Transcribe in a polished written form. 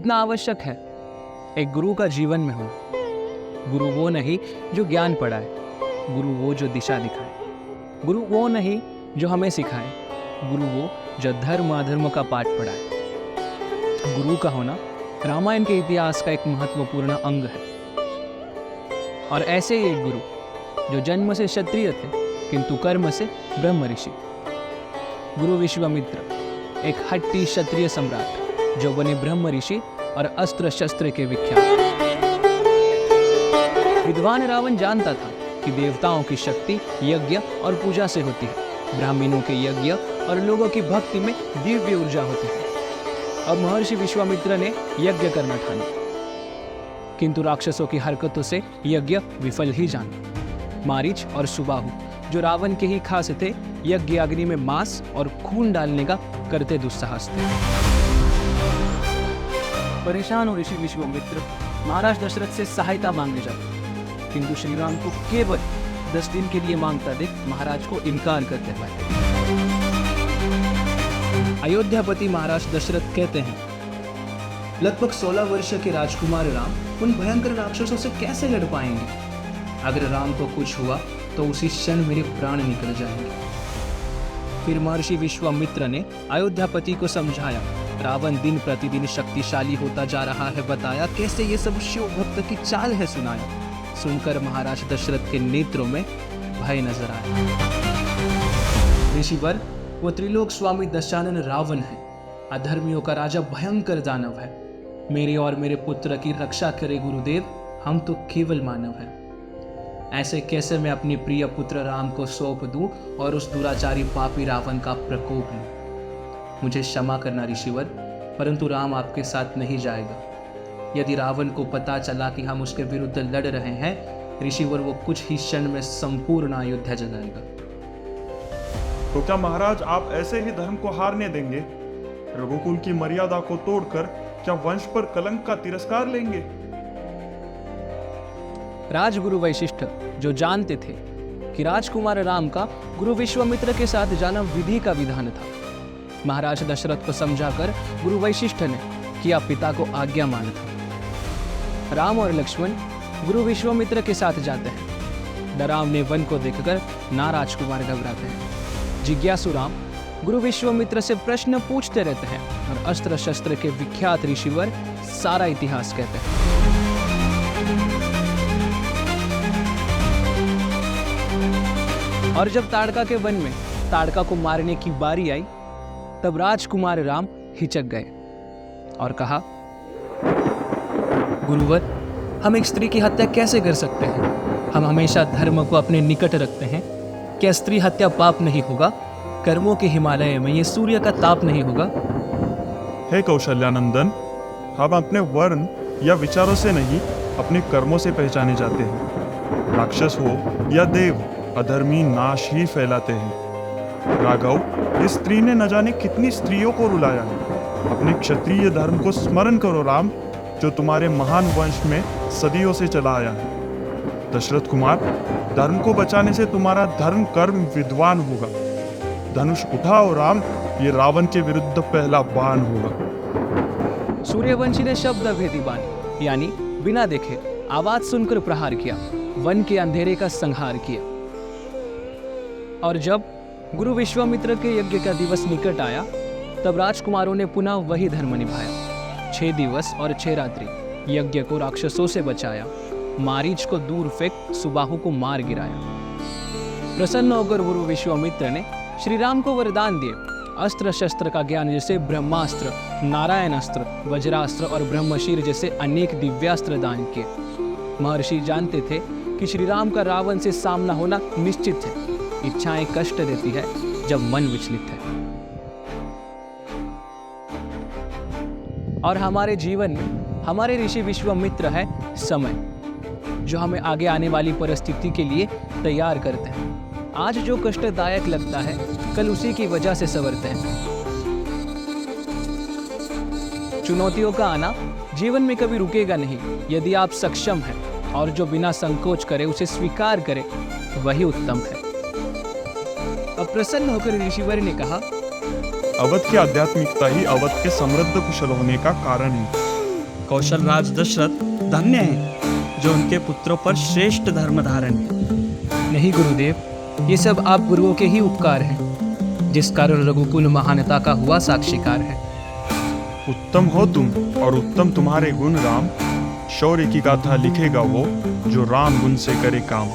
कितना आवश्यक है एक गुरु का जीवन में हो। गुरु वो नहीं जो ज्ञान पढ़ाए, गुरु वो जो दिशा दिखाए, गुरु वो नहीं जो हमें सिखाए, गुरु वो जो धर्म अधर्म का पाठ पढ़ाए। गुरु का होना रामायण के इतिहास का एक महत्वपूर्ण अंग है। और ऐसे ही एक गुरु जो जन्म से क्षत्रिय थे किंतु कर्म से ब्रह्म ऋषि, गुरु विश्वामित्र एक हट्टी क्षत्रिय सम्राट जो बने ब्रह्म ऋषि और अस्त्र शस्त्र के विख्यात। विद्वान रावण जानता था कि देवताओं की शक्ति यज्ञ और पूजा से होती है, ब्राह्मणों के यज्ञ और लोगों की भक्ति में दिव्य ऊर्जा होती है। अब महर्षि विश्वामित्र ने यज्ञ करना ठाना, किंतु राक्षसों की हरकतों से यज्ञ विफल ही जाना। मारीच और सुबाहु जो रावण के ही खास थे, यज्ञ अग्नि में मांस और खून डालने का करते दुस्साहस थे। परेशान हो ऋषि विश्वामित्र महाराज दशरथ से सहायता मांगने जाते, किंतु श्री राम को केवल 10 दिन के लिए मांगता देख महाराज को इनकार करते पाए। अयोध्यापति महाराज दशरथ कहते हैं, लगभग 16 वर्ष के राजकुमार राम उन भयंकर राक्षसों से कैसे लड़ पाएंगे? अगर राम को कुछ हुआ तो उसी क्षण मेरे प्राण निकल जाएंगे। फिर महर्षि विश्वामित्र ने अयोध्यापति को समझाया, रावण दिन प्रतिदिन शक्तिशाली होता जा रहा है, बताया कैसे ये सब शिव भक्त की चाल है सुनाया। सुनकर महाराज दशरथ के नेत्रों में भय नजर आया। ऋषिवर, वो त्रिलोक स्वामी दशानन रावण है, अधर्मियों का राजा भयंकर दानव है। मेरे और मेरे पुत्र की रक्षा करे गुरुदेव, हम तो केवल मानव हैं। ऐसे कैसे मैं अपने प्रिय पुत्र राम को सौंप दूं और उस दुराचारी पापी रावण का प्रकोप लूं? मुझे क्षमा करना ऋषिवर, परंतु राम आपके साथ नहीं जाएगा। यदि रावण को पता चला कि हम उसके विरुद्ध लड़ रहे हैं, ऋषिवर, वो कुछ ही क्षण में संपूर्ण अयोध्या जलाएगा। तो क्या महाराज आप ऐसे ही धर्म को हारने देंगे? रघुकुल की मर्यादा को तोड़कर क्या वंश पर कलंक का तिरस्कार लेंगे? राजगुरु वशिष्ठ जो जानते थे कि राजकुमार राम का गुरु विश्वामित्र के साथ जाना विधि का विधान था, महाराज दशरथ को समझाकर गुरु वशिष्ठ ने किया पिता को आज्ञा माना। राम और लक्ष्मण गुरु विश्वामित्र के साथ जाते हैं। डरावने वन को देखकर ना राजकुमार घबराते हैं। जिज्ञासु राम गुरु विश्वामित्र से प्रश्न पूछते रहते हैं और अस्त्र शस्त्र के विख्यात ऋषिवर सारा इतिहास कहते हैं। और जब ताड़का के वन में ताड़का को मारने की बारी आई, तब राजकुमार राम हिचक गए और कहा, गुरुवर, हम एक स्त्री की हत्या कैसे कर सकते हैं? हम हमेशा धर्म को अपने निकट रखते हैं। क्या स्त्री हत्या पाप नहीं होगा? कर्मों के हिमालय में ये सूर्य का ताप नहीं होगा? हे कौशल्यानंदन, हम अपने वर्ण या विचारों से नहीं, अपने कर्मों से पहचाने जाते हैं। राक्षस हो या देव, अधर्मी नाश ही फैलाते हैं। राघव, इस स्त्री ने न जाने कितनी स्त्रियों को रुलाया है। अपने क्षत्रिय धर्म को स्मरण करो राम, जो तुम्हारे महान वंश में सदियों से चला आया है। दशरथ कुमार, धर्म को बचाने से तुम्हारा धर्म कर्म विद्वान होगा। धनुष उठाओ राम, ये रावण के विरुद्ध पहला बाण होगा। सूर्यवंशी ने शब्द भेदी बाण यानी बिना देखे आवाज सुनकर प्रहार किया, वन के अंधेरे का संहार किया। और जब गुरु विश्वामित्र के यज्ञ का दिवस निकट आया, तब राजकुमारों ने पुनः वही धर्म निभाया। 6 दिवस और 6 रात्रि यज्ञ को राक्षसों से बचाया, मारीच को दूर फेंक सुबाहु को मार गिराया। प्रसन्न होकर गुरु विश्वामित्र ने श्री राम को वरदान दिए, अस्त्र शस्त्र का ज्ञान जैसे ब्रह्मास्त्र, नारायण अस्त्र, वज्रास्त्र और ब्रह्मशीर जैसे अनेक दिव्यास्त्र दान किए। महर्षि जानते थे कि श्री राम का रावण से सामना होना निश्चित है। इच्छाएं कष्ट देती है जब मन विचलित है। और हमारे जीवन में हमारे ऋषि विश्वामित्र है समय, जो हमें आगे आने वाली परिस्थिति के लिए तैयार करते हैं। आज जो कष्टदायक लगता है, कल उसी की वजह से संवरते हैं। चुनौतियों का आना जीवन में कभी रुकेगा नहीं। यदि आप सक्षम हैं और जो बिना संकोच करे उसे स्वीकार करे, वही उत्तम है। अब प्रसन्न होकर ऋषिवर ने कहा, अवध की आध्यात्मिकता ही अवध के समृद्ध कुशल होने का कारण है। कौशल राज दशरथ धन्य है जो उनके पुत्रों पर श्रेष्ठ धर्म धारण है। नहीं गुरुदेव, ये सब आप गुरुओं के ही उपकार हैं, जिस कारण रघुकुल महानता का हुआ साक्षीकार है। उत्तम हो तुम और उत्तम तुम्हारे गुण राम। शौर्य की गाथा लिखेगा वो जो राम गुण से करे काम।